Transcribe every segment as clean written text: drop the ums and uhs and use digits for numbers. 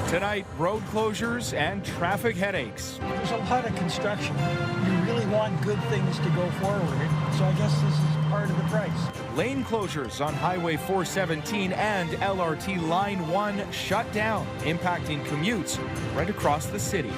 Tonight, road closures and traffic headaches. There's a lot of construction. You really want good things to go forward, so I guess this is part of the price. Lane closures on Highway 417 and LRT Line 1 shut down, impacting commutes right across the city.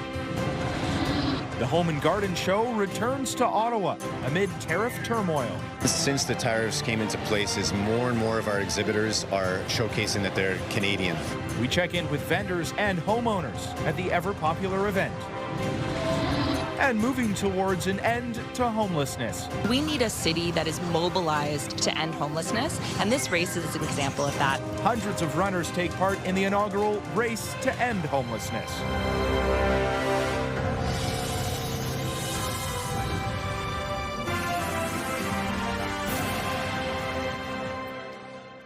The Home and Garden Show returns to Ottawa amid tariff turmoil. Since the tariffs came into place, more and more of our exhibitors are showcasing that they're Canadian. We check in with vendors and homeowners at the ever-popular event. And moving towards an end to homelessness. We need a city that is mobilized to end homelessness, and this race is an example of that. Hundreds of runners take part in the inaugural Race to End Homelessness.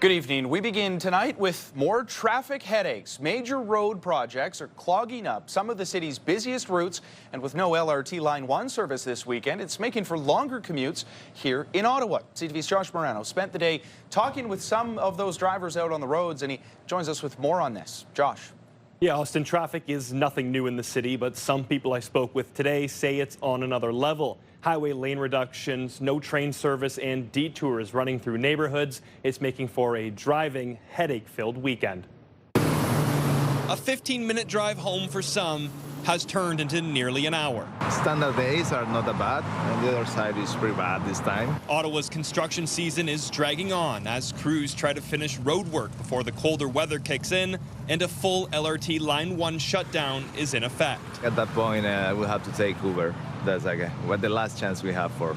Good evening. We begin tonight with more traffic headaches. Major road projects are clogging up some of the city's busiest routes, and with no LRT Line 1 service this weekend, it's making for longer commutes here in Ottawa. CTV's Josh Morano spent the day talking with some of those drivers out on the roads, and he joins us with more on this. Josh. Yeah, Austin, traffic is nothing new in the city, but some people I spoke with today say it's on another level. Highway lane reductions, no train service, and detours running through neighborhoods. It's making for a driving, headache-filled weekend. A 15-minute drive home for some has turned into nearly an hour. Standard days are not that bad, and the other side is pretty bad this time. Ottawa's construction season is dragging on as crews try to finish road work before the colder weather kicks in and a full LRT Line 1 shutdown is in effect. At that point, we'll have to take Uber. That's like the last chance we have for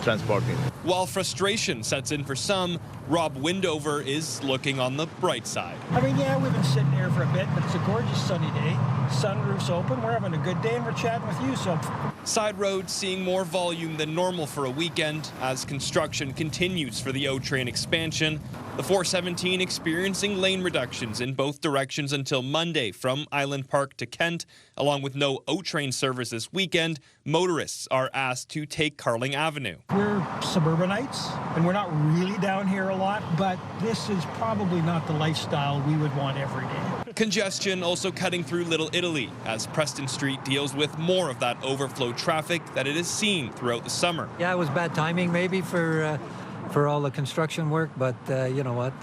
transporting. While frustration sets in for some, Rob Windover is looking on the bright side. I mean, yeah, we've been sitting here for a bit, but it's a gorgeous sunny day. Sunroof's open. We're having a good day, and we're chatting with you. So, side roads seeing more volume than normal for a weekend as construction continues for the O train expansion. The 417 experiencing lane reductions in both directions until Monday from Island Park to Kent. Along with no O train service this weekend, motorists are asked to take Carling Avenue. We're suburbanites, and we're not really down here a lot, but this is probably not the lifestyle we would want every day. Congestion also cutting through Little Italy as Preston Street deals with more of that overflow traffic that it has seen throughout the summer. Yeah, it was bad timing maybe for all the construction work, but you know what?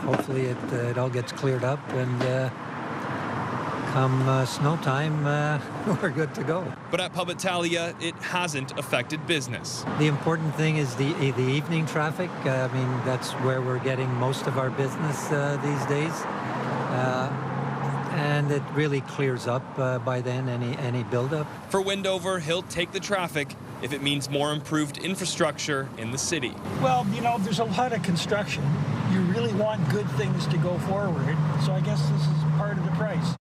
Hopefully it all gets cleared up, and come snow time, we're good to go. But at Pub Italia, it hasn't affected business. The important thing is the evening traffic. I mean, that's where we're getting most of our business these days. And it really clears up by then, any buildup. For Windover, he'll take the traffic if it means more improved infrastructure in the city. Well, you know, there's a lot of construction. You really want good things to go forward, so I guess this is part of the price.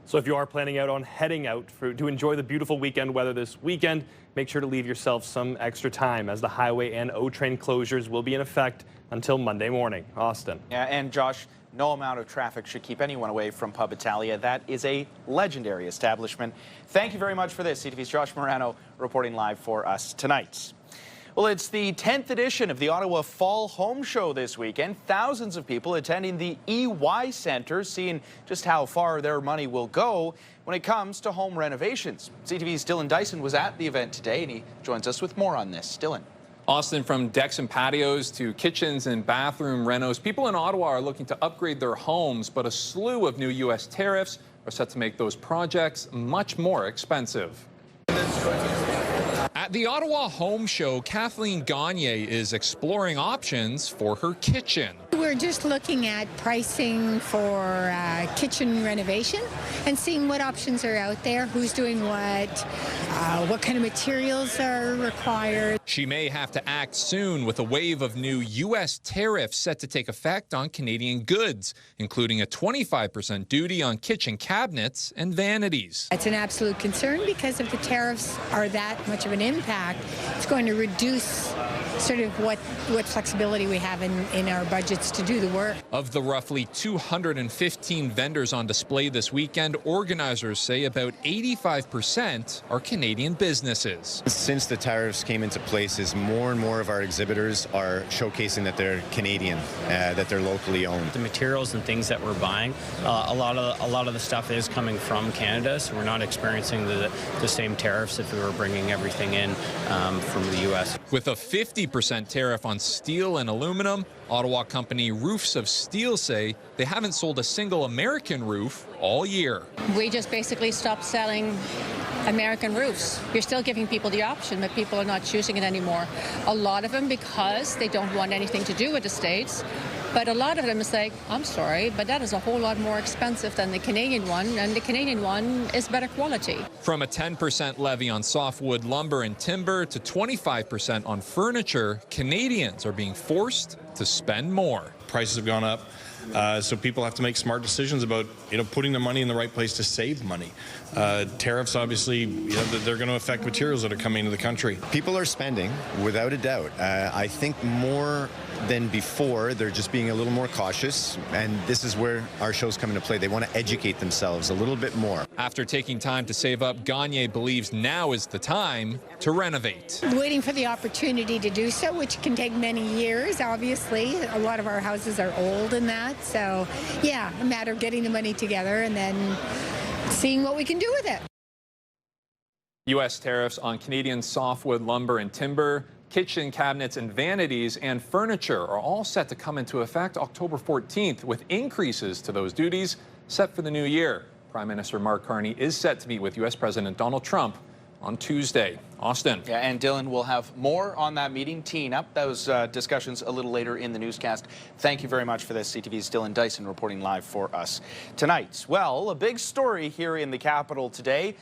So if you are planning out on heading out to enjoy the beautiful weekend weather this weekend, make sure to leave yourself some extra time as the highway and O train closures will be in effect until Monday morning. Austin. Yeah, and Josh, no amount of traffic should keep anyone away from Pub Italia. That is a legendary establishment. Thank you very much for this. CTV's Josh Morano reporting live for us tonight. Well, it's the 10th edition of the Ottawa Fall Home Show this weekend. Thousands of people attending the EY Centre, seeing just how far their money will go when it comes to home renovations. CTV's Dylan Dyson was at the event today, and he joins us with more on this. Dylan. Austin, from decks and patios to kitchens and bathroom renos, people in Ottawa are looking to upgrade their homes, but a slew of new U.S. tariffs are set to make those projects much more expensive. At the Ottawa Home Show, Kathleen Gagne is exploring options for her kitchen. We're just looking at pricing for kitchen renovation and seeing what options are out there, who's doing what kind of materials are required. She may have to act soon with a wave of new U.S. tariffs set to take effect on Canadian goods, including a 25% duty on kitchen cabinets and vanities. It's an absolute concern because if the tariffs are that much of an impact, it's going to reduce sort of what flexibility we have in our budgets to do the work. Of the roughly 215 vendors on display this weekend, organizers say about 85% are Canadian. Canadian businesses. Since the tariffs came into place, is more and more of our exhibitors are showcasing that they're Canadian, that they're locally owned. The materials and things that we're buying, a lot of the stuff is coming from Canada, so we're not experiencing the same tariffs if we were bringing everything in from the U.S. With a 50% tariff on steel and aluminum, Ottawa company Roofs of Steel say they haven't sold a single American roof all year. We just basically stopped selling American roofs. You're still giving people the option, but people are not choosing it anymore. A lot of them because they don't want anything to do with the States. But a lot of them is like, I'm sorry, but that is a whole lot more expensive than the Canadian one, and the Canadian one is better quality. From a 10% levy on softwood lumber and timber to 25% on furniture, Canadians are being forced to spend more. Prices have gone up, so people have to make smart decisions about, putting the money in the right place to save money. Tariffs, obviously, they're going to affect materials that are coming into the country. People are spending, without a doubt. I think more than before, they're just being a little more cautious, and this is where our shows come into play. They want to educate themselves a little bit more. After taking time to save up, Gagne believes now is the time to renovate. Waiting for the opportunity to do so, which can take many years, obviously. A lot of our houses are old in that, so yeah, a matter of getting the money together and then seeing what we can do with it. U.S. tariffs on Canadian softwood lumber and timber, kitchen cabinets and vanities, and furniture are all set to come into effect October 14th, with increases to those duties set for the new year. Prime Minister Mark Carney is set to meet with U.S. President Donald Trump on Tuesday. Austin. Yeah, and Dylan will have more on that meeting, teeing up those discussions a little later in the newscast. Thank you very much for this. CTV's Dylan Dyson reporting live for us tonight. Well, a big story here in the capital today.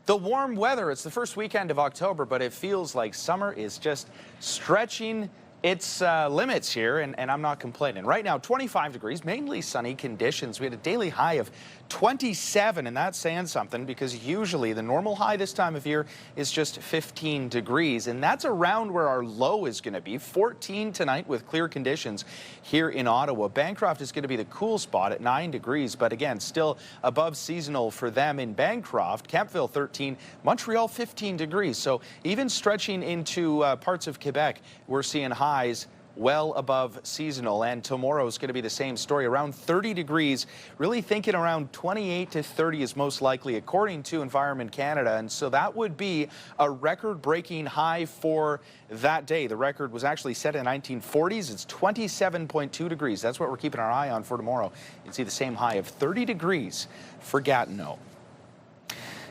The warm weather. It's the first weekend of October, but it feels like summer is just stretching its limits here, and I'm not complaining. Right now, 25 degrees, mainly sunny conditions. We had a daily high of 27, and that's saying something because usually the normal high this time of year is just 15 degrees, and that's around where our low is going to be. 14 tonight with clear conditions here in Ottawa. Bancroft is going to be the cool spot at 9 degrees, but again, still above seasonal for them in Bancroft. Kemptville 13, Montreal 15 degrees. So even stretching into parts of Quebec, we're seeing highs well above seasonal, and tomorrow is going to be the same story, around 30 degrees. Really thinking around 28 to 30 is most likely, according to Environment Canada, and so that would be a record-breaking high for that day. The record was actually set in the 1940s. It's 27.2 degrees. That's what we're keeping our eye on for tomorrow. You can see the same high of 30 degrees for Gatineau.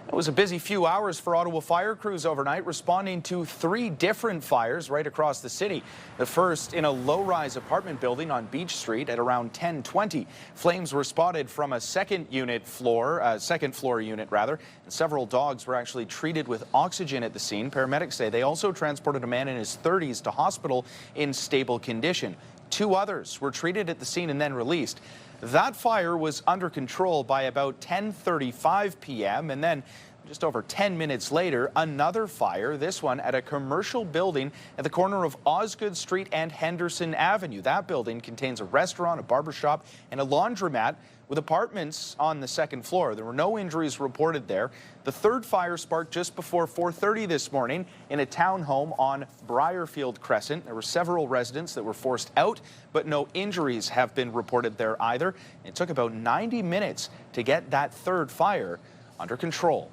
It was a busy few hours for Ottawa fire crews overnight, responding to 3 different fires right across the city. The first in a low-rise apartment building on Beach Street at around 10:20. Flames were spotted from a second floor unit, and several dogs were actually treated with oxygen at the scene. Paramedics say they also transported a man in his 30s to hospital in stable condition. 2 others were treated at the scene and then released. That fire was under control by about 10:35 p.m. and then just over 10 minutes later, another fire, this one at a commercial building at the corner of Osgood Street and Henderson Avenue. That building contains a restaurant, a barbershop, and a laundromat with apartments on the second floor. There were no injuries reported there. The third fire sparked just before 4:30 this morning in a townhome on Briarfield Crescent. There were several residents that were forced out, but no injuries have been reported there either. It took about 90 minutes to get that third fire under control.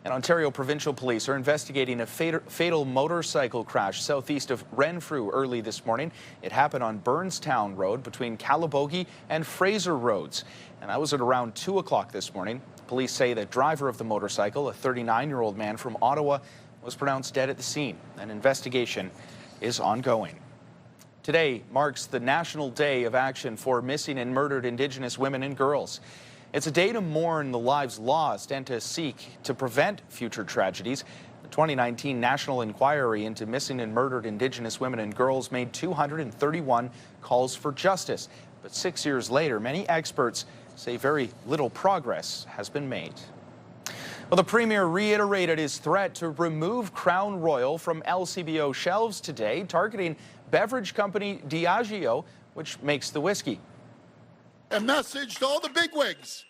And Ontario Provincial Police are investigating a fatal motorcycle crash southeast of Renfrew early this morning. It happened on Burnstown Road between Calabogie and Fraser Roads. And that was at around 2 o'clock this morning. Police say the driver of the motorcycle, a 39-year-old man from Ottawa, was pronounced dead at the scene. An investigation is ongoing. Today marks the National Day of Action for missing and murdered Indigenous women and girls. It's a day to mourn the lives lost and to seek to prevent future tragedies. The 2019 National Inquiry into Missing and Murdered Indigenous Women and Girls made 231 calls for justice. But 6 years later, many experts say very little progress has been made. Well, the Premier reiterated his threat to remove Crown Royal from LCBO shelves today, targeting beverage company Diageo, which makes the whiskey. A message to all the bigwigs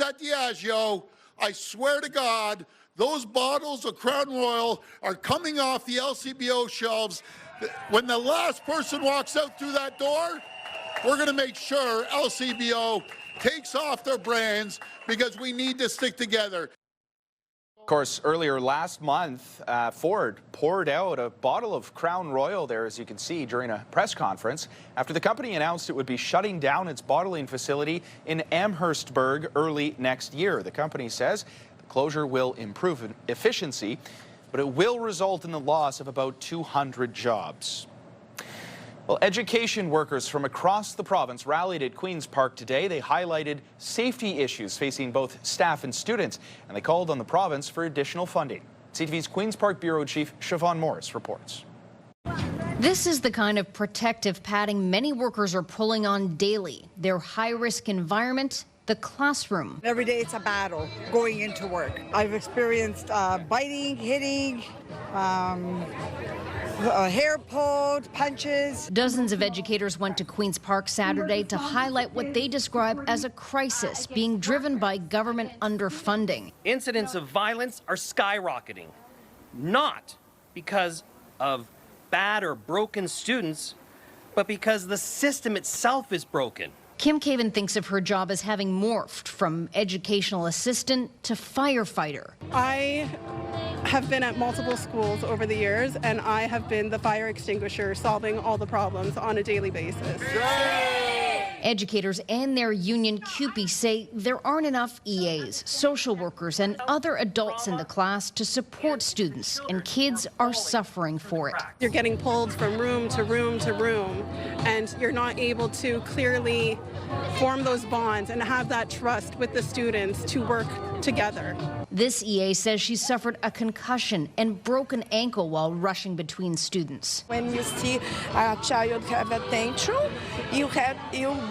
at Diageo. I swear to God, those bottles of Crown Royal are coming off the LCBO shelves. When the last person walks out through that door, we're going to make sure LCBO takes off their brands because we need to stick together. Of course, earlier last month, Ford poured out a bottle of Crown Royal there, as you can see, during a press conference after the company announced it would be shutting down its bottling facility in Amherstburg early next year. The company says the closure will improve efficiency, but it will result in the loss of about 200 jobs. Well, education workers from across the province rallied at Queen's Park today. They highlighted safety issues facing both staff and students, and they called on the province for additional funding. CTV's Queen's Park Bureau Chief Siobhan Morris reports. This is the kind of protective padding many workers are pulling on daily. Their high-risk environment, the classroom. Every day it's a battle going into work. I've experienced biting, hitting, hair pulled, punches. Dozens of educators went to Queen's Park Saturday to highlight what they describe as a crisis being driven by government underfunding. Incidents of violence are skyrocketing, not because of bad or broken students, but because the system itself is broken. Kim Caven thinks of her job as having morphed from educational assistant to firefighter. I have been at multiple schools over the years, and I have been the fire extinguisher solving all the problems on a daily basis. Educators and their union CUPE say there aren't enough EAs, social workers, and other adults in the class to support students, and kids are suffering for it. You're getting pulled from room to room to room, and you're not able to clearly form those bonds and have that trust with the students to work together. This EA says she suffered a concussion and broken ankle while rushing between students. When you see a child have a tantrum, you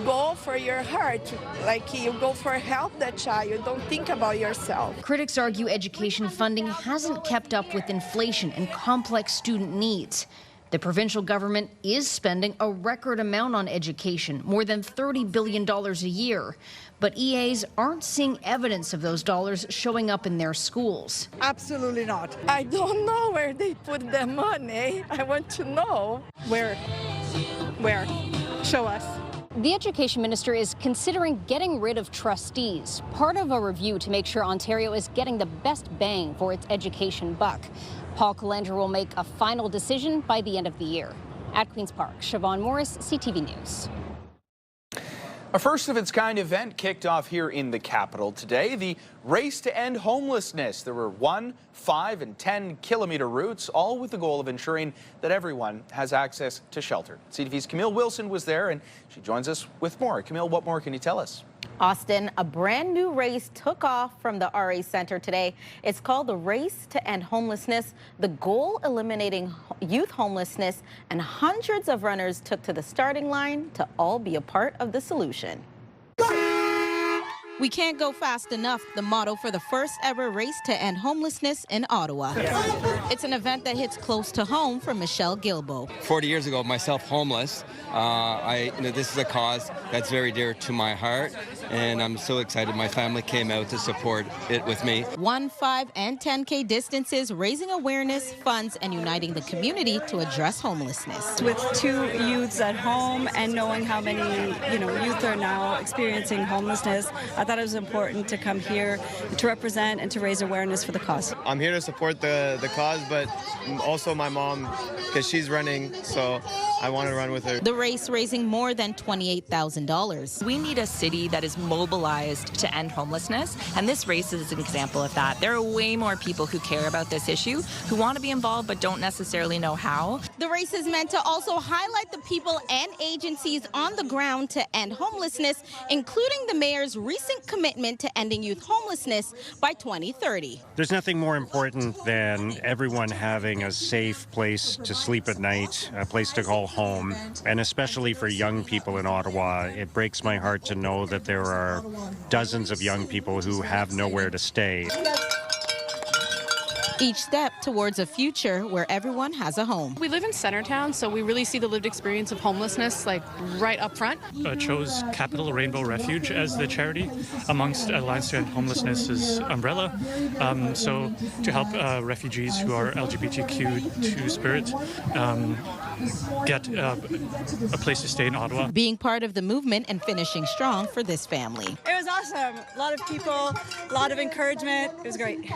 go for your heart, like you go for help that child, don't think about yourself. Critics argue education funding hasn't kept up with inflation and complex student needs. The provincial government is spending a record amount on education, more than $30 billion a year. But EAs aren't seeing evidence of those dollars showing up in their schools. Absolutely not. I don't know where they put their money. I want to know. Where? Show us. The Education Minister is considering getting rid of trustees, part of a review to make sure Ontario is getting the best bang for its education buck. Paul Calandra will make a final decision by the end of the year. At Queen's Park, Siobhan Morris, CTV News. A first-of-its-kind event kicked off here in the capital today, the Race to End Homelessness. There were 1, 5, and 10-kilometer routes, all with the goal of ensuring that everyone has access to shelter. CTV's Camille Wilson was there, and she joins us with more. Camille, what more can you tell us? Austin, a brand new race took off from the RA Center today. It's called the Race to End Homelessness. The goal, eliminating youth homelessness, and hundreds of runners took to the starting line to all be a part of the solution. We can't go fast enough, the motto for the first ever Race to End Homelessness in Ottawa. It's an event that hits close to home for Michelle Gilbo. 40 years ago, myself homeless, this is a cause that's very dear to my heart, and I'm so excited my family came out to support it with me. 1, 5, and 10K distances, raising awareness, funds, and uniting the community to address homelessness. With 2 youths at home and knowing how many youth are now experiencing homelessness, I thought it was important to come here to represent and to raise awareness for the cause. I'm here to support the cause, but also my mom, because she's running, so I want to run with her. The race raising more than $28,000. We need a city that is mobilized to end homelessness, and this race is an example of that. There are way more people who care about this issue, who want to be involved but don't necessarily know how. The race is meant to also highlight the people and agencies on the ground to end homelessness, including the mayor's recent commitment to ending youth homelessness by 2030. There's nothing more important than everyone having a safe place to sleep at night, a place to call home, and especially for young people in Ottawa, it breaks my heart to know that there are dozens of young people who have nowhere to stay. Each step towards a future where everyone has a home. We live in Centertown, so we really see the lived experience of homelessness like right up front. Chose Capital Rainbow Refuge as the charity amongst Alliance to End Homelessness's umbrella. So to help refugees who are LGBTQ2 spirit get a place to stay in Ottawa. Being part of the movement and finishing strong for this family. It was awesome. A lot of people, a lot of encouragement. It was great.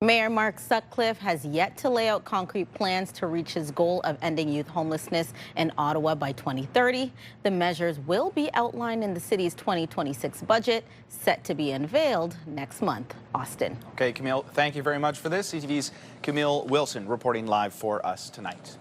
Mayor Mark Sutcliffe has yet to lay out concrete plans to reach his goal of ending youth homelessness in Ottawa by 2030. The measures will be outlined in the city's 2026 budget, set to be unveiled next month. Austin. Okay, Camille, thank you very much for this. CTV's Camille Wilson reporting live for us tonight.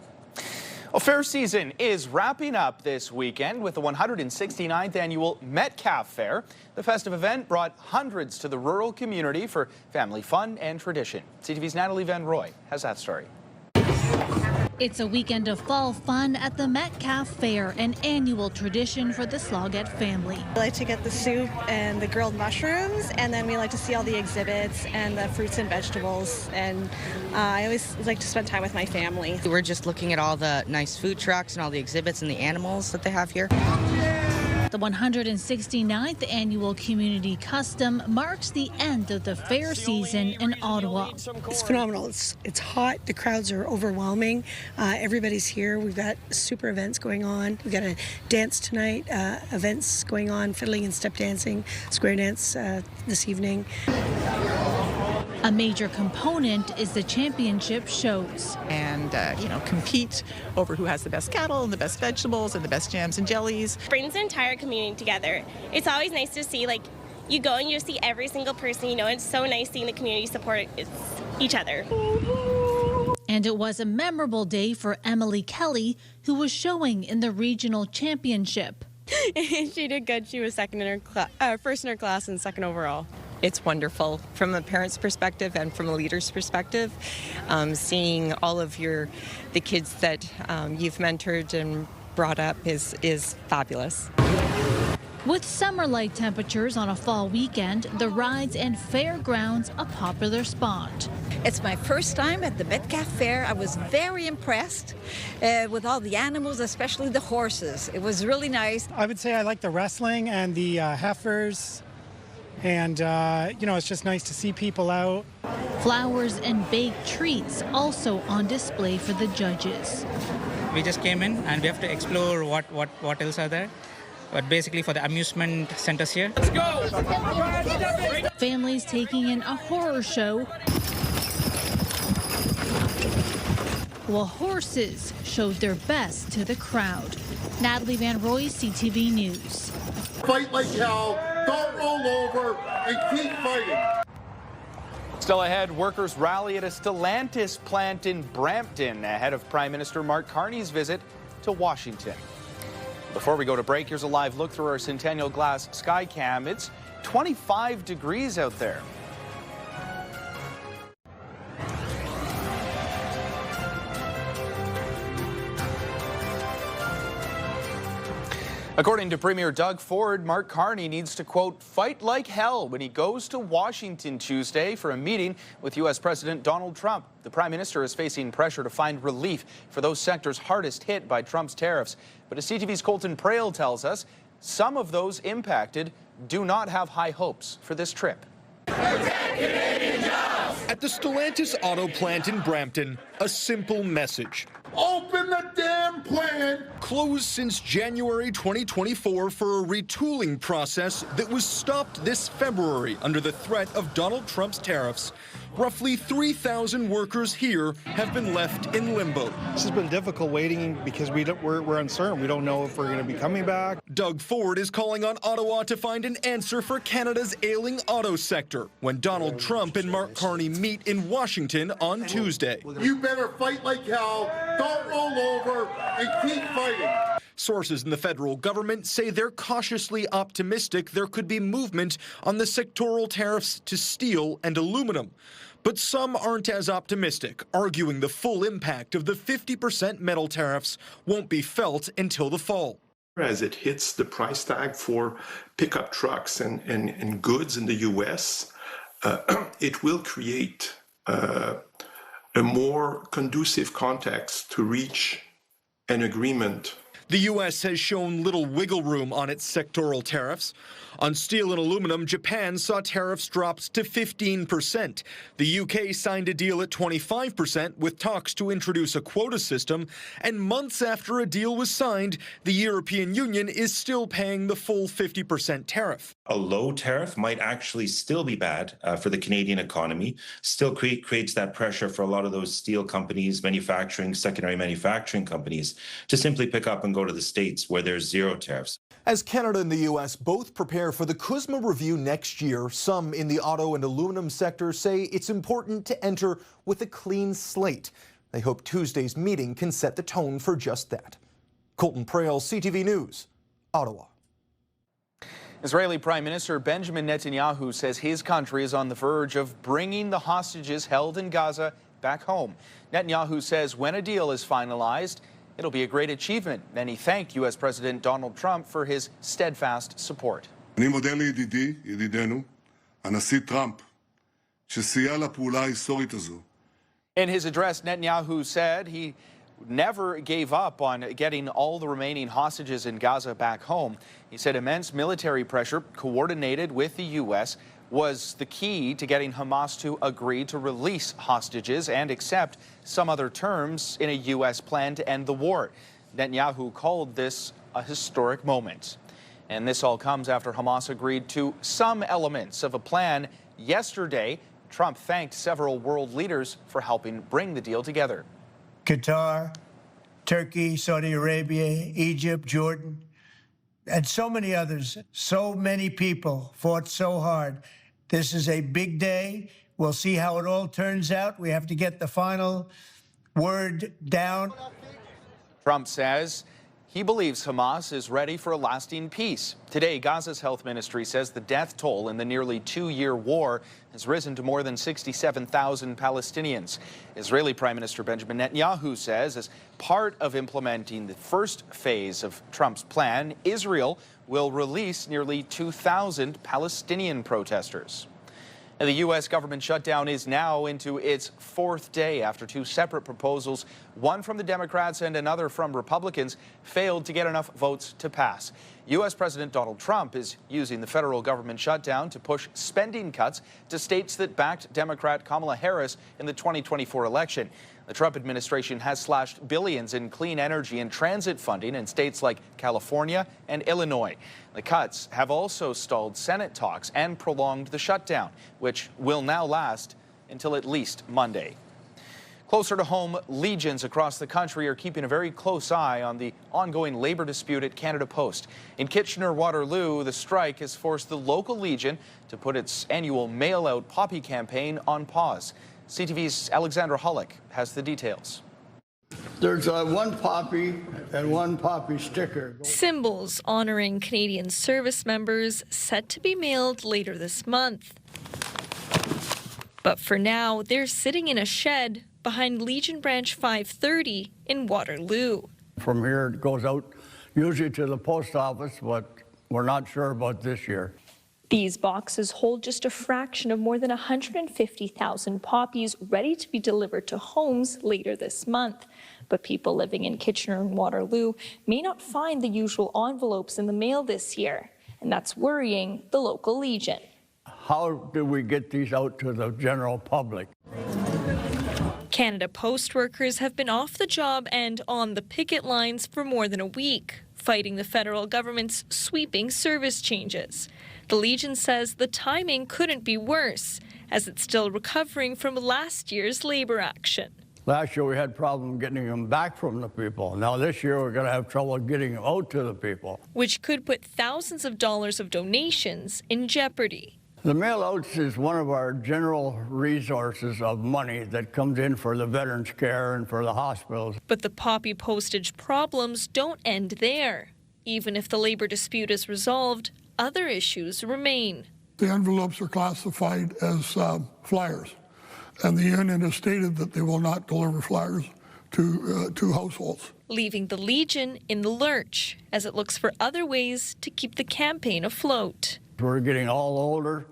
Well, fair season is wrapping up this weekend with the 169th annual Metcalfe Fair. The festive event brought hundreds to the rural community for family fun and tradition. CTV's Natalie Van Roy has that story. It's a weekend of fall fun at the Metcalfe Fair, an annual tradition for the Sloggett family. We like to get the soup and the grilled mushrooms, and then we like to see all the exhibits and the fruits and vegetables, and I always like to spend time with my family. We're just looking at all the nice food trucks and all the exhibits and the animals that they have here. The 169th annual community custom marks the end of the fair season in Ottawa. It's phenomenal. It's hot. The crowds are overwhelming. Everybody's here. We've got super events going on. We've got a dance tonight, events going on, fiddling and step dancing, square dance this evening. A major component is the championship shows. And, compete over who has the best cattle and the best vegetables and the best jams and jellies. Brings the entire community together. It's always nice to see, you go and you see every single person, it's so nice seeing the community support each other. And it was a memorable day for Emily Kelly, who was showing in the regional championship. She did good. She was first in her class and second overall. It's wonderful from a parent's perspective and from a leader's perspective. Seeing all of the kids that you've mentored and brought up is fabulous. With summer-like temperatures on a fall weekend, the rides and fairgrounds a popular spot. It's my first time at the Metcalfe Fair. I was very impressed with all the animals, especially the horses. It was really nice. I would say I like the wrestling and the heifers. And, it's just nice to see people out. Flowers and baked treats also on display for the judges. We just came in and we have to explore what else are there. But basically for the amusement centers here. Let's go! Families taking in a horror show, while horses showed their best to the crowd. Natalie Van Roy, CTV News. Fight like hell, don't roll over, and keep fighting. Still ahead, workers rally at a Stellantis plant in Brampton ahead of Prime Minister Mark Carney's visit to Washington. Before we go to break, here's a live look through our Centennial Glass sky cam. It's 25 degrees out there. According to Premier Doug Ford, Mark Carney needs to, quote, fight like hell when he goes to Washington Tuesday for a meeting with U.S. President Donald Trump. The Prime Minister is facing pressure to find relief for those sectors hardest hit by Trump's tariffs. But as CTV's Colton Prail tells us, some of those impacted do not have high hopes for this trip. At the Stellantis auto plant in Brampton, a simple message. Open the damn plant! Closed since January 2024 for a retooling process that was stopped this February under the threat of Donald Trump's tariffs. Roughly 3,000 workers here have been left in limbo. This has been difficult waiting because we're uncertain. We don't know if we're going to be coming back. Doug Ford is calling on Ottawa to find an answer for Canada's ailing auto sector when Donald Trump and Mark Carney meet in Washington on Tuesday. You better fight like hell, don't roll over, and keep fighting. Sources in the federal government say they're cautiously optimistic there could be movement on the sectoral tariffs to steel and aluminum. But some aren't as optimistic, arguing the full impact of the 50% metal tariffs won't be felt until the fall. As it hits the price tag for pickup trucks and goods in the U.S., it will create a more conducive context to reach an agreement. The U.S. has shown little wiggle room on its sectoral tariffs. On steel and aluminum, Japan saw tariffs dropped to 15%. The U.K. signed a deal at 25% with talks to introduce a quota system. And months after a deal was signed, the European Union is still paying the full 50% tariff. A low tariff might actually still be bad for the Canadian economy, still creates that pressure for a lot of those steel companies, secondary manufacturing companies, to simply pick up and go to the States where there's zero tariffs. As Canada and the U.S. both prepare for the CUSMA review next year, some in the auto and aluminum sector say it's important to enter with a clean slate. They hope Tuesday's meeting can set the tone for just that. Colton Prale, CTV News, Ottawa. Israeli Prime Minister Benjamin Netanyahu says his country is on the verge of bringing the hostages held in Gaza back home. Netanyahu says when a deal is finalized, it'll be a great achievement. Then he thanked U.S. President Donald Trump for his steadfast support. אני מודה לידידי, ידידנו, הנשיא טראמפ, שסייע לפעולה ההיסטורית הזו. In his address, Netanyahu said he never gave up on getting all the remaining hostages in Gaza back home. He said immense military pressure, coordinated with the U.S., was the key to getting Hamas to agree to release hostages and accept some other terms in a U.S. plan to end the war. Netanyahu called this a historic moment. And this all comes after Hamas agreed to some elements of a plan yesterday. Trump thanked several world leaders for helping bring the deal together. Qatar, Turkey, Saudi Arabia, Egypt, Jordan, and so many others. So many people fought so hard. This is a big day. We'll see how it all turns out. We have to get the final word down. Trump says he believes Hamas is ready for a lasting peace. Today, Gaza's health ministry says the death toll in the nearly two-year war has risen to more than 67,000 Palestinians. Israeli Prime Minister Benjamin Netanyahu says as part of implementing the first phase of Trump's plan, Israel will release nearly 2,000 Palestinian protesters. And the U.S. government shutdown is now into its fourth day after two separate proposals, one from the Democrats and another from Republicans, failed to get enough votes to pass. U.S. President Donald Trump is using the federal government shutdown to push spending cuts to states that backed Democrat Kamala Harris in the 2024 election. The Trump administration has slashed billions in clean energy and transit funding in states like California and Illinois. The cuts have also stalled Senate talks and prolonged the shutdown, which will now last until at least Monday. Closer to home, legions across the country are keeping a very close eye on the ongoing labor dispute at Canada Post. In Kitchener-Waterloo, the strike has forced the local legion to put its annual mail-out poppy campaign on pause. CTV's Alexandra Hollick has the details. There's one poppy and one poppy sticker. Symbols honoring Canadian service members set to be mailed later this month. But for now, they're sitting in a shed behind Legion Branch 530 in Waterloo. From here, it goes out usually to the post office, but we're not sure about this year. These boxes hold just a fraction of more than 150,000 poppies ready to be delivered to homes later this month. But people living in Kitchener and Waterloo may not find the usual envelopes in the mail this year, and that's worrying the local Legion. How do we get these out to the general public? Canada Post workers have been off the job and on the picket lines for more than a week, fighting the federal government's sweeping service changes. The Legion says the timing couldn't be worse, as it's still recovering from last year's labor action. Last year we had problems getting them back from the people. Now this year we're going to have trouble getting them out to the people. Which could put thousands of dollars of donations in jeopardy. The mail-outs is one of our general resources of money that comes in for the veterans' care and for the hospitals. But the poppy postage problems don't end there. Even if the labor dispute is resolved, other issues remain. The envelopes are classified as flyers, and the union has stated that they will not deliver flyers to households. Leaving the Legion in the lurch as it looks for other ways to keep the campaign afloat. We're getting all older,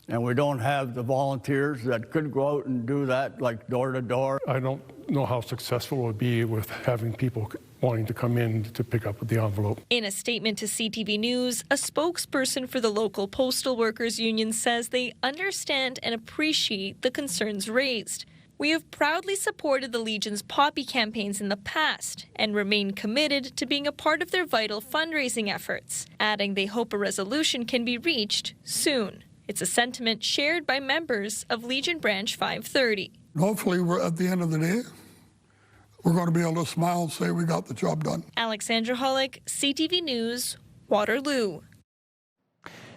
and we don't have the volunteers that could go out and do that, like door to door. I don't know how successful it would be with having people wanting to come in to pick up the envelope. In a statement to CTV News, a spokesperson for the local postal workers union says they understand and appreciate the concerns raised. We have proudly supported the Legion's Poppy campaigns in the past and remain committed to being a part of their vital fundraising efforts, adding they hope a resolution can be reached soon. It's a sentiment shared by members of Legion Branch 530. Hopefully, we're at the end of the day, we're going to be able to smile and say we got the job done. Alexandra Hollick, CTV News, Waterloo.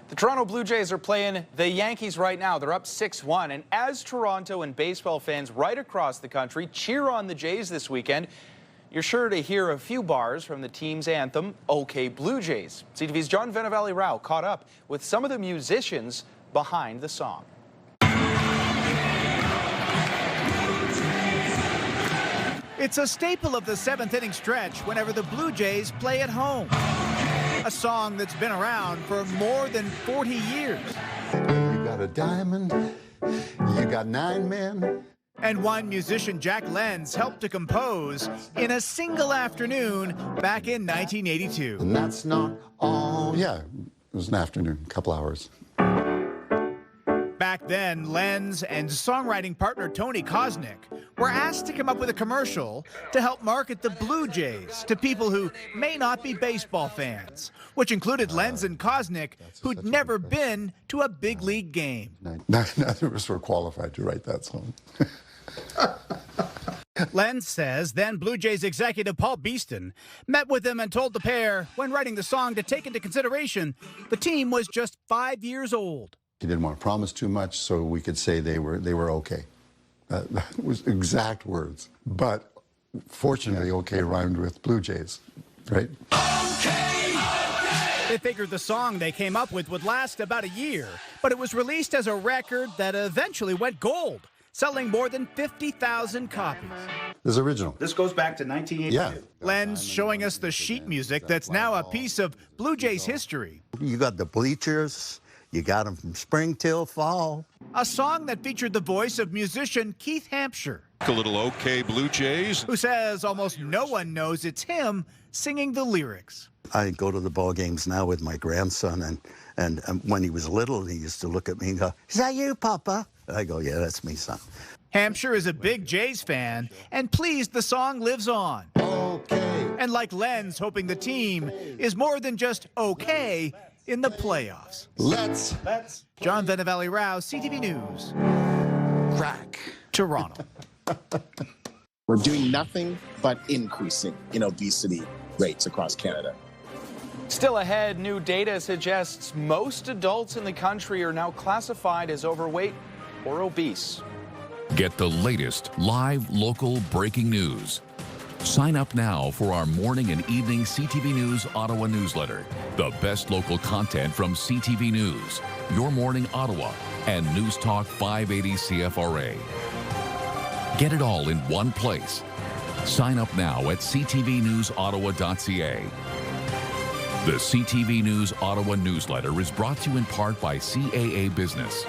The Toronto Blue Jays are playing the Yankees right now. They're up 6-1. And as Toronto and baseball fans right across the country cheer on the Jays this weekend, you're sure to hear a few bars from the team's anthem, OK Blue Jays. CTV's John Venevali-Rao caught up with some of the musicians behind the song. It's a staple of the seventh inning stretch whenever the Blue Jays play at home. A song that's been around for more than 40 years. You got a diamond, you got 9 men. And one musician, Jack Lenz, helped to compose in a single afternoon back in 1982. And that's not all. Yeah, it was an afternoon, a couple hours. Back then, Lenz and songwriting partner Tony Kosnick were asked to come up with a commercial to help market the Blue Jays to people who may not be baseball fans, which included Lenz and Kosnick, who'd never been to a big league game. Neither of us were qualified to write that song. Lenz says then Blue Jays executive Paul Beeston met with him and told the pair, when writing the song, to take into consideration the team was just 5 years old. He didn't want to promise too much, so we could say they were okay. That was exact words. But fortunately, okay rhymed with Blue Jays, right? They figured the song they came up with would last about a year, but it was released as a record that eventually went gold, selling more than 50,000 copies. This is original. This goes back to 1982. Yeah. Lenz showing us the sheet music that's now a piece of Blue Jays history. You got the bleachers. You got them from spring till fall. A song that featured the voice of musician Keith Hampshire. A little OK Blue Jays. Who says almost no one knows it's him singing the lyrics. I go to the ball games now with my grandson, and when he was little, he used to look at me and go, "Is that you, Papa?" I go, "Yeah, that's me, son." Hampshire is a big Jays fan and pleased the song lives on. Okay. And like Lenz, hoping the team is more than just okay in the playoffs. Let's. John Venevali-Rao, CTV News. Crack. Toronto. We're doing nothing but increasing in obesity rates across Canada. Still ahead, new data suggests most adults in the country are now classified as overweight or obese. Get the latest live local breaking news. Sign up now for our morning and evening CTV News Ottawa newsletter. The best local content from CTV News, Your Morning Ottawa, and News Talk 580 CFRA. Get it all in one place. Sign up now at ctvnewsottawa.ca. The CTV News Ottawa newsletter is brought to you in part by CAA Business.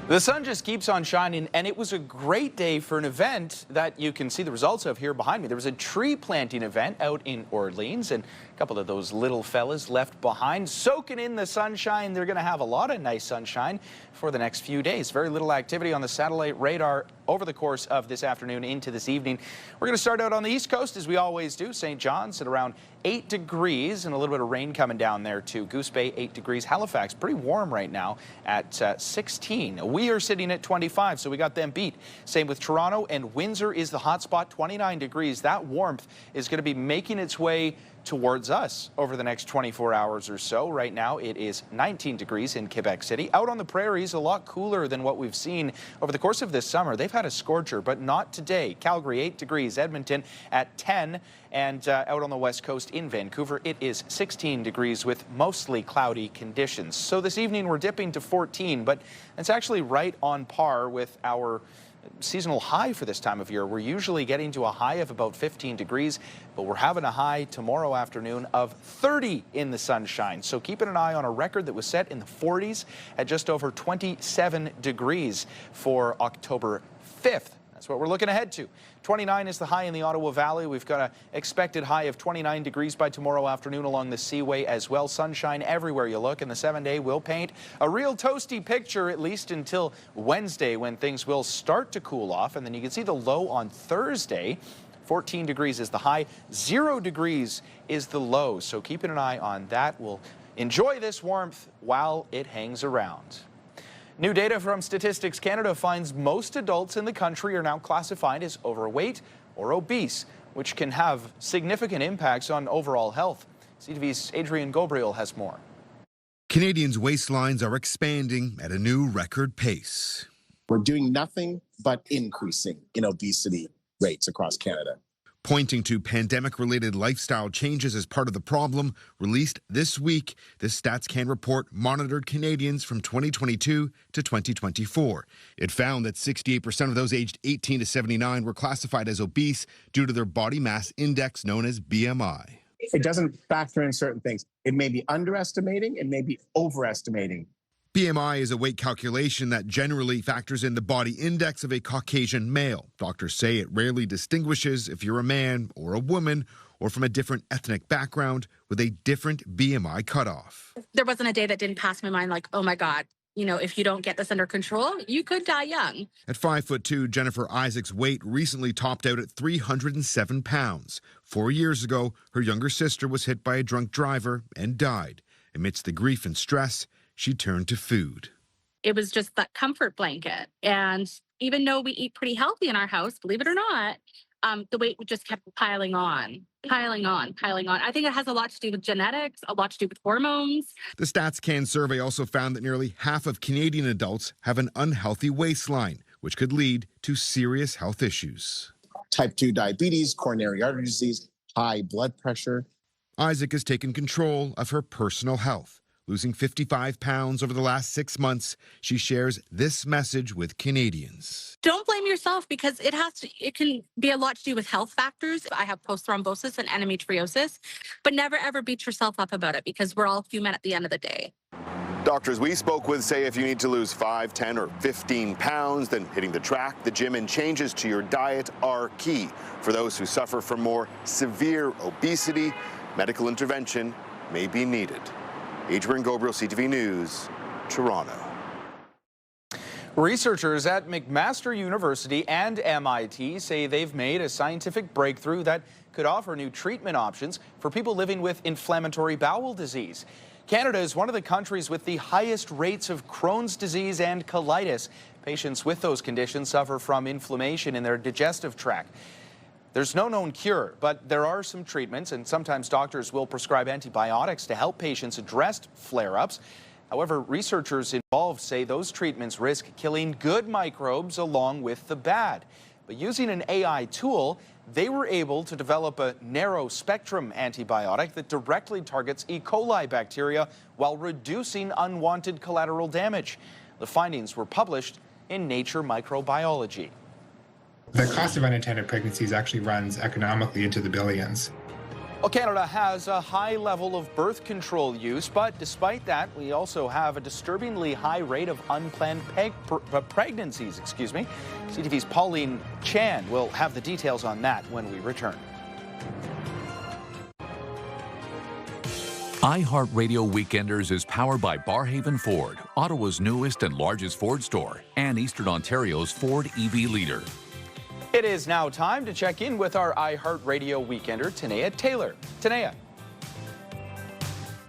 The sun just keeps on shining, and it was a great day for an event that you can see the results of here behind me. There was a tree planting event out in Orleans, and a couple of those little fellas left behind, soaking in the sunshine. They're going to have a lot of nice sunshine for the next few days. Very little activity on the satellite radar over the course of this afternoon into this evening. We're going to start out on the East Coast, as we always do. St. John's at around 8 degrees and a little bit of rain coming down there too. Goose Bay, 8 degrees. Halifax, pretty warm right now at 16. We are sitting at 25, so we got them beat. Same with Toronto, and Windsor is the hot spot, 29 degrees. That warmth is going to be making its way towards us over the next 24 hours or so. Right now it is 19 degrees in Quebec City. Out on the prairies, a lot cooler than what we've seen over the course of this summer. They've had a scorcher, but not today. Calgary, 8 degrees. Edmonton at 10. And out on the west coast in Vancouver, it is 16 degrees with mostly cloudy conditions. So this evening we're dipping to 14, but it's actually right on par with our seasonal high for this time of year. We're usually getting to a high of about 15 degrees, but we're having a high tomorrow afternoon of 30 in the sunshine. So keeping an eye on a record that was set in the 40s at just over 27 degrees for October 5th. That's what we're looking ahead to. 29 is the high in the Ottawa Valley. We've got an expected high of 29 degrees by tomorrow afternoon along the Seaway as well. Sunshine everywhere you look, and the 7-day will paint a real toasty picture, at least until Wednesday, when things will start to cool off. And then you can see the low on Thursday. 14 degrees is the high, 0 degrees is the low. So keeping an eye on that. We'll enjoy this warmth while it hangs around. New data from Statistics Canada finds most adults in the country are now classified as overweight or obese, which can have significant impacts on overall health. CTV's Adrian Gobriel has more. Canadians' waistlines are expanding at a new record pace. We're doing nothing but increasing in obesity rates across Canada. Pointing to pandemic-related lifestyle changes as part of the problem, released this week, this Stats Can report monitored Canadians from 2022 to 2024. It found that 68% of those aged 18 to 79 were classified as obese due to their body mass index known as BMI. It doesn't factor in certain things. It may be underestimating, it may be overestimating. BMI is a weight calculation that generally factors in the body index of a Caucasian male. Doctors say it rarely distinguishes if you're a man or a woman or from a different ethnic background with a different BMI cutoff. There wasn't a day that didn't pass my mind like, oh my God, you know, if you don't get this under control, you could die young. At 5'2", Jennifer Isaac's weight recently topped out at 307 pounds. 4 years ago, her younger sister was hit by a drunk driver and died. Amidst the grief and stress, she turned to food. It was just that comfort blanket. And even though we eat pretty healthy in our house, believe it or not, the weight just kept piling on. I think it has a lot to do with genetics, a lot to do with hormones. The Stats Can survey also found that nearly half of Canadian adults have an unhealthy waistline, which could lead to serious health issues. Type 2 diabetes, coronary artery disease, high blood pressure. Isaac has taken control of her personal health. Losing 55 pounds over the last 6 months, she shares this message with Canadians. Don't blame yourself because it can be a lot to do with health factors. I have post-thrombosis and endometriosis, but never ever beat yourself up about it because we're all human at the end of the day. Doctors we spoke with say if you need to lose 5, 10, or 15 pounds, then hitting the track, the gym, and changes to your diet are key. For those who suffer from more severe obesity, medical intervention may be needed. Adrian Gobriel, CTV News, Toronto. Researchers at McMaster University and MIT say they've made a scientific breakthrough that could offer new treatment options for people living with inflammatory bowel disease. Canada is one of the countries with the highest rates of Crohn's disease and colitis. Patients with those conditions suffer from inflammation in their digestive tract. There's no known cure, but there are some treatments, and sometimes doctors will prescribe antibiotics to help patients address flare-ups. However, researchers involved say those treatments risk killing good microbes along with the bad. But using an AI tool, they were able to develop a narrow-spectrum antibiotic that directly targets E. coli bacteria while reducing unwanted collateral damage. The findings were published in Nature Microbiology. The cost of unintended pregnancies actually runs economically into the billions. Well, Canada has a high level of birth control use, but despite that, we also have a disturbingly high rate of unplanned pregnancies. CTV's Pauline Chan will have the details on that when we return. iHeartRadio Weekenders is powered by Barhaven Ford, Ottawa's newest and largest Ford store, and Eastern Ontario's Ford EV leader. It is now time to check in with our iHeartRadio Weekender, Tanea Taylor. Tanea.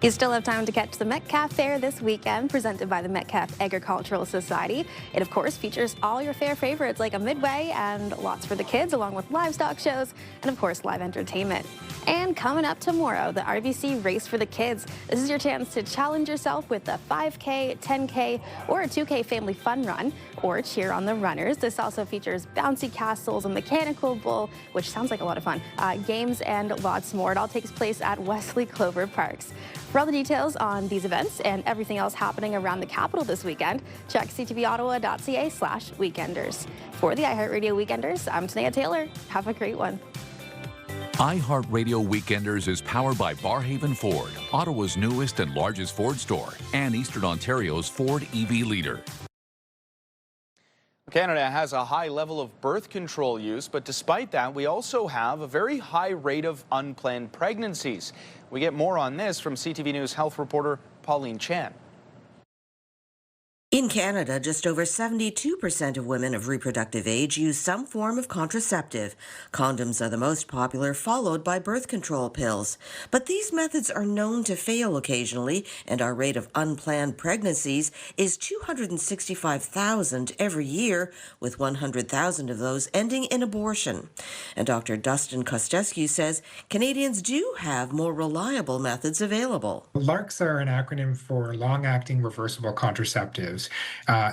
You still have time to catch the Metcalfe Fair this weekend, presented by the Metcalfe Agricultural Society. It, of course, features all your fair favorites like a midway and lots for the kids, along with livestock shows and, of course, live entertainment. And coming up tomorrow, the RBC Race for the Kids. This is your chance to challenge yourself with a 5K, 10K, or a 2K family fun run, or cheer on the runners. This also features bouncy castles, a mechanical bull, which sounds like a lot of fun, games, and lots more. It all takes place at Wesley Clover Parks. For all the details on these events and everything else happening around the capital this weekend, check ctvottawa.ca/weekenders. For the iHeartRadio Weekenders, I'm Tanea Taylor. Have a great one. iHeartRadio Weekenders is powered by Barhaven Ford, Ottawa's newest and largest Ford store, and Eastern Ontario's Ford EV leader. Canada has a high level of birth control use, but despite that, we also have a very high rate of unplanned pregnancies. We get more on this from CTV News health reporter Pauline Chan. In Canada, just over 72% of women of reproductive age use some form of contraceptive. Condoms are the most popular, followed by birth control pills. But these methods are known to fail occasionally, and our rate of unplanned pregnancies is 265,000 every year, with 100,000 of those ending in abortion. And Dr. Dustin Kostescu says Canadians do have more reliable methods available. LARCs are an acronym for long-acting reversible contraceptives.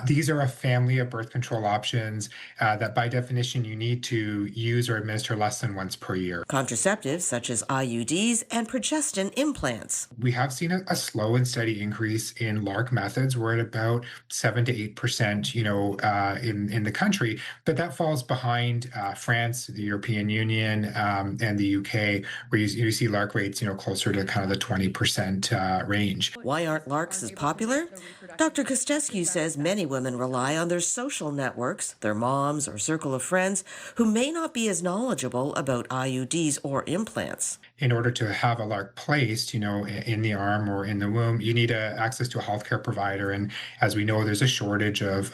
These are a family of birth control options that by definition you need to use or administer less than once per year. Contraceptives such as IUDs and progestin implants. We have seen a slow and steady increase in LARC methods. We're at about 7 to 8%, in the country, but that falls behind France, the European Union, and the UK, where you see LARC rates, closer to kind of the 20% range. Why aren't LARCs as popular? Dr. Kostescu says many women rely on their social networks, their moms or circle of friends, who may not be as knowledgeable about IUDs or implants. In order to have a LARC placed, in the arm or in the womb, you need access to a healthcare provider. And as we know, there's a shortage of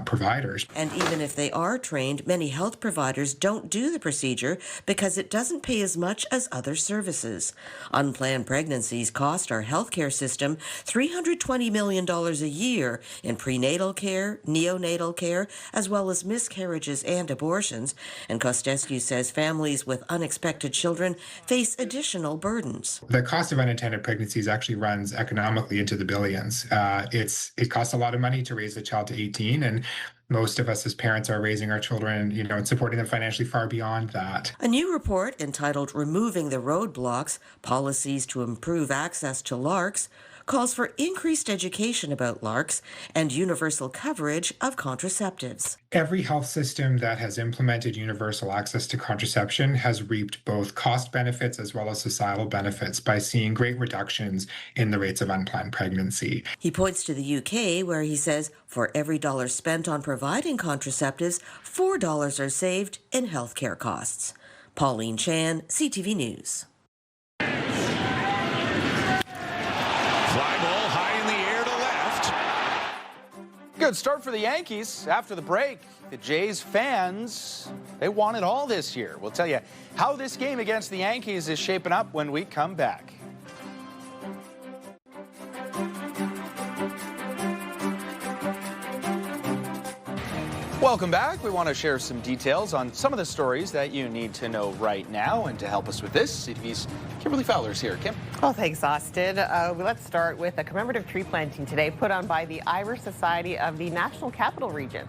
providers. And even if they are trained, many health providers don't do the procedure because it doesn't pay as much as other services. Unplanned pregnancies cost our healthcare system $320 million a year in prenatal care, neonatal care, as well as miscarriages and abortions. And Kostescu says families with unexpected children face additional burdens. The cost of unintended pregnancies actually runs economically into the billions. It costs a lot of money to raise a child to 18, and most of us as parents are raising our children, and supporting them financially far beyond that. A new report entitled Removing the Roadblocks, Policies to Improve Access to LARCs, calls for increased education about LARCs and universal coverage of contraceptives. Every health system that has implemented universal access to contraception has reaped both cost benefits as well as societal benefits by seeing great reductions in the rates of unplanned pregnancy. He points to the UK, where he says for every dollar spent on providing contraceptives, $4 are saved in healthcare costs. Pauline Chan, CTV News. Fly ball high in the air to left. Good start for the Yankees. After the break, the Jays fans, they won it all this year. We'll tell you how this game against the Yankees is shaping up when we come back. Welcome back. We want to share some details on some of the stories that you need to know right now. And to help us with this, CTV's Kimberly Fowler's here. Kim? Well, thanks, Austin. Let's start with a commemorative tree planting today put on by the Irish Society of the National Capital Region.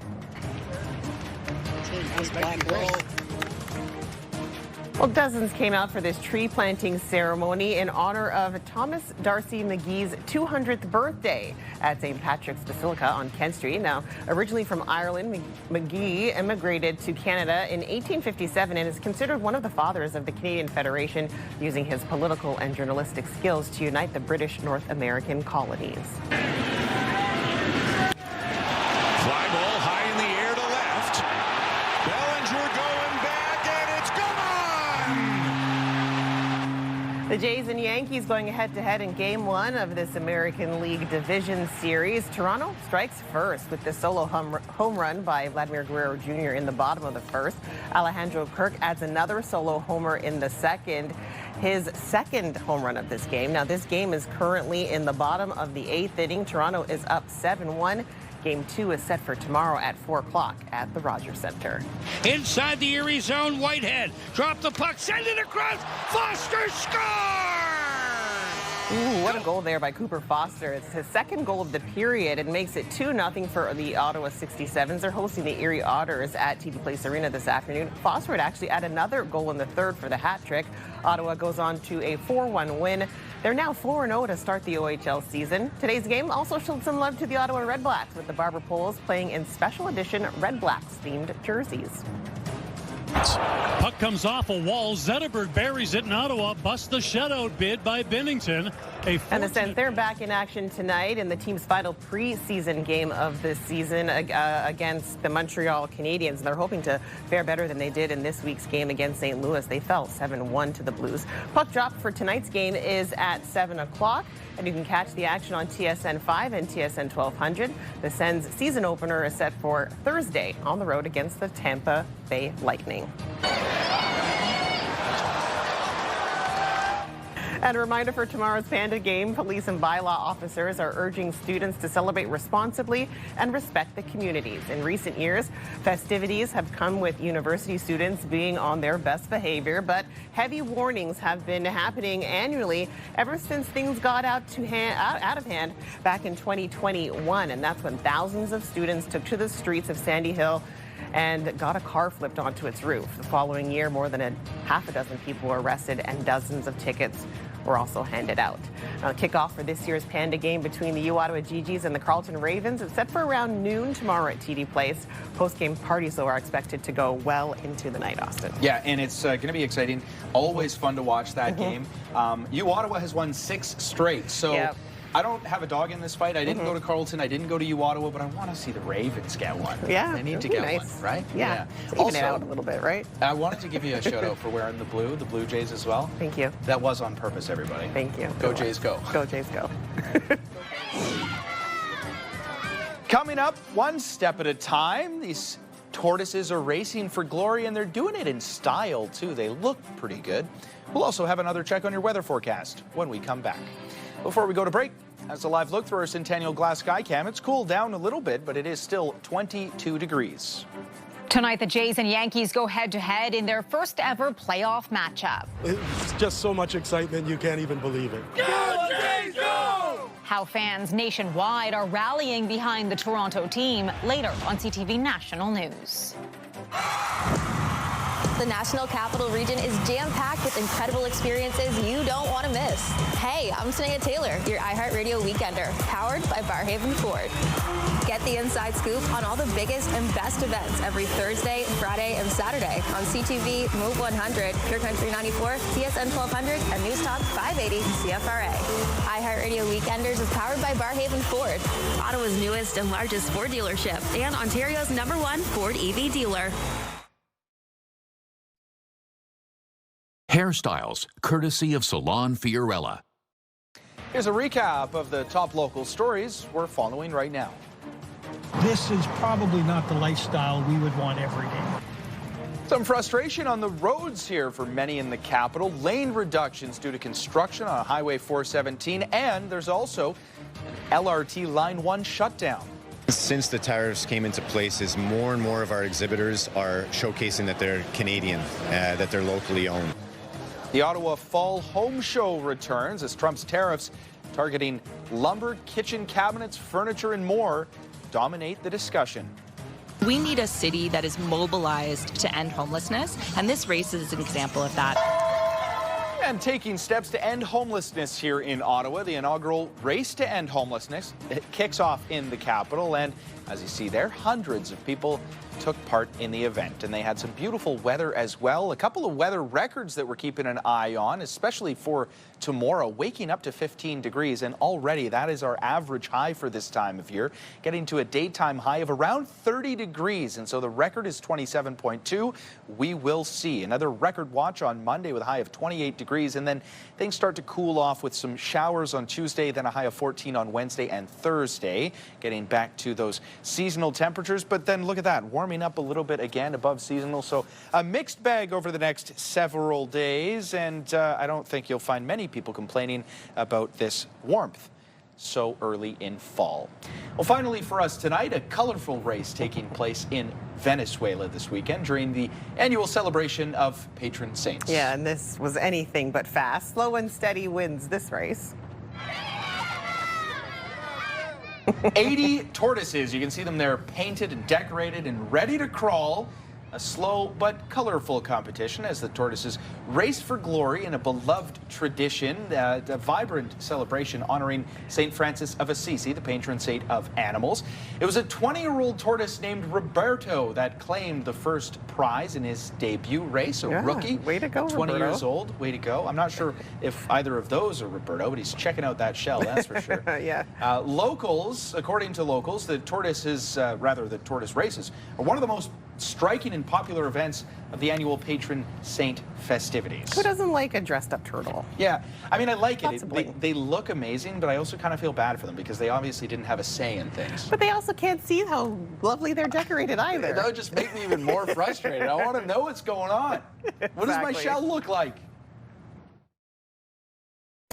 Well, dozens came out for this tree planting ceremony in honor of Thomas Darcy McGee's 200th birthday at St. Patrick's Basilica on Kent Street. Now, originally from Ireland, McGee immigrated to Canada in 1857 and is considered one of the fathers of the Canadian Federation, using his political and journalistic skills to unite the British North American colonies. Fly ball high in the air to left. Bellinger going back, and it's gone! The Jays and Yankees going head-to-head in Game 1 of this American League Division Series. Toronto strikes first with the solo home run by Vladimir Guerrero Jr. in the bottom of the first. Alejandro Kirk adds another solo homer in the second, his second home run of this game. Now, this game is currently in the bottom of the 8th inning. Toronto is up 7-1. Game 2 is set for tomorrow at 4 o'clock at the Rogers Centre. Inside the Erie zone, Whitehead. Drop the puck, send it across. Foster scores! Ooh, what a goal there by Cooper Foster. It's his second goal of the period. It makes it 2-0 for the Ottawa 67s. They're hosting the Erie Otters at TD Place Arena this afternoon. Foster would actually add another goal in the third for the hat trick. Ottawa goes on to a 4-1 win. They're now 4-0 to start the OHL season. Today's game also showed some love to the Ottawa Red Blacks, with the Barber Poles playing in special edition Red Blacks themed jerseys. Puck comes off a wall. Zetterberg buries it in Ottawa. Busts the shutout bid by Bennington. And the Sens, they're back in action tonight in the team's final preseason game of this season against the Montreal Canadiens. They're hoping to fare better than they did in this week's game against St. Louis. They fell 7-1 to the Blues. Puck drop for tonight's game is at 7 o'clock. And you can catch the action on TSN 5 and TSN 1200. The Sens season opener is set for Thursday on the road against the Tampa Bay Lightning. And a reminder for tomorrow's Panda game, police and bylaw officers are urging students to celebrate responsibly and respect the communities. In recent years, festivities have come with university students being on their best behavior, but heavy warnings have been happening annually ever since things got out of hand back in 2021. And that's when thousands of students took to the streets of Sandy Hill and got a car flipped onto its roof. The following year, more than half a dozen people were arrested and dozens of tickets were also handed out. Now, the kickoff for this year's Panda game between the U-Ottawa GGs and the Carleton Ravens is set for around noon tomorrow at TD Place. Post-game parties, though, are expected to go well into the night, Austin. Yeah, and it's going to be exciting. Always fun to watch that game. U-Ottawa has won 6 straight, so... Yep. I don't have a dog in this fight. I didn't go to Carleton. I didn't go to U-Ottawa, but I want to see the Ravens get one. Yeah, they need to get one, right? Yeah. Even it out a little bit, right? I wanted to give you a shout out for wearing the Blue Jays as well. Thank you. That was on purpose, everybody. Thank you. Go Jays, go. Go Jays, go. Coming up, one step at a time. These tortoises are racing for glory, and they're doing it in style, too. They look pretty good. We'll also have another check on your weather forecast when we come back. Before we go to break, as a live look through our Centennial Glass Sky Cam, it's cooled down a little bit, but it is still 22 degrees. Tonight, the Jays and Yankees go head-to-head in their first ever playoff matchup. It's just so much excitement, you can't even believe it. Go, Jays, go! How fans nationwide are rallying behind the Toronto team later on CTV National News. The National Capital Region is jam-packed with incredible experiences you don't want to miss. Hey, I'm Sanaya Taylor, your iHeartRadio Weekender, powered by Barrhaven Ford. Get the inside scoop on all the biggest and best events every Thursday, Friday, and Saturday on CTV, Move 100, Pure Country 94, TSN 1200, and News Talk 580 CFRA. iHeartRadio Weekenders is powered by Barrhaven Ford, Ottawa's newest and largest Ford dealership, and Ontario's #1 Ford EV dealer. Hairstyles, courtesy of Salon Fiorella. Here's a recap of the top local stories we're following right now. This is probably not the lifestyle we would want every day. Some frustration on the roads here for many in the capital. Lane reductions due to construction on Highway 417, and there's also an LRT Line 1 shutdown. Since the tariffs came into place, more and more of our exhibitors are showcasing that they're Canadian, that they're locally owned. The Ottawa Fall Home Show returns as Trump's tariffs targeting lumber, kitchen cabinets, furniture, and more dominate the discussion. We need a city that is mobilized to end homelessness, and this race is an example of that. And taking steps to end homelessness here in Ottawa, the inaugural Race to End Homelessness kicks off in the capital, and as you see there, hundreds of people took part in the event, and they had some beautiful weather as well. A couple of weather records that we're keeping an eye on, especially for tomorrow, waking up to 15 degrees, and already that is our average high for this time of year, getting to a daytime high of around 30 degrees, and so the record is 27.2. We will see another record watch on Monday with a high of 28 degrees, and then things start to cool off with some showers on Tuesday, then a high of 14 on Wednesday and Thursday, getting back to those seasonal temperatures. But then look at that, warming up a little bit again above seasonal, so a mixed bag over the next several days, and I don't think you'll find many people complaining about this warmth. so early in fall. Well, finally for us tonight, a colorful race taking place in Venezuela this weekend during the annual celebration of patron saints. Yeah, and this was anything but fast. Slow and steady wins this race. 80 tortoises. You can see them there painted and decorated and ready to crawl. A slow but colorful competition as the tortoises race for glory in a beloved tradition, a vibrant celebration honoring St. Francis of Assisi, the patron saint of animals. It was a 20-year-old tortoise named Roberto that claimed the first prize in his debut race, a rookie. Way to go, 20 Roberto. years old. Way to go. I'm not sure if either of those are Roberto, but he's checking out that shell, that's for sure. Yeah. Locals, according to locals, the tortoise races are one of the most striking and popular events of the annual patron saint festivities. Who doesn't like a dressed up turtle? Yeah, I mean, I like it. They look amazing, but I also kind of feel bad for them because they obviously didn't have a say in things. But they also can't see how lovely they're decorated either. That would just make me even more frustrated. I want to know what's going on. What does my Exactly. shell look like?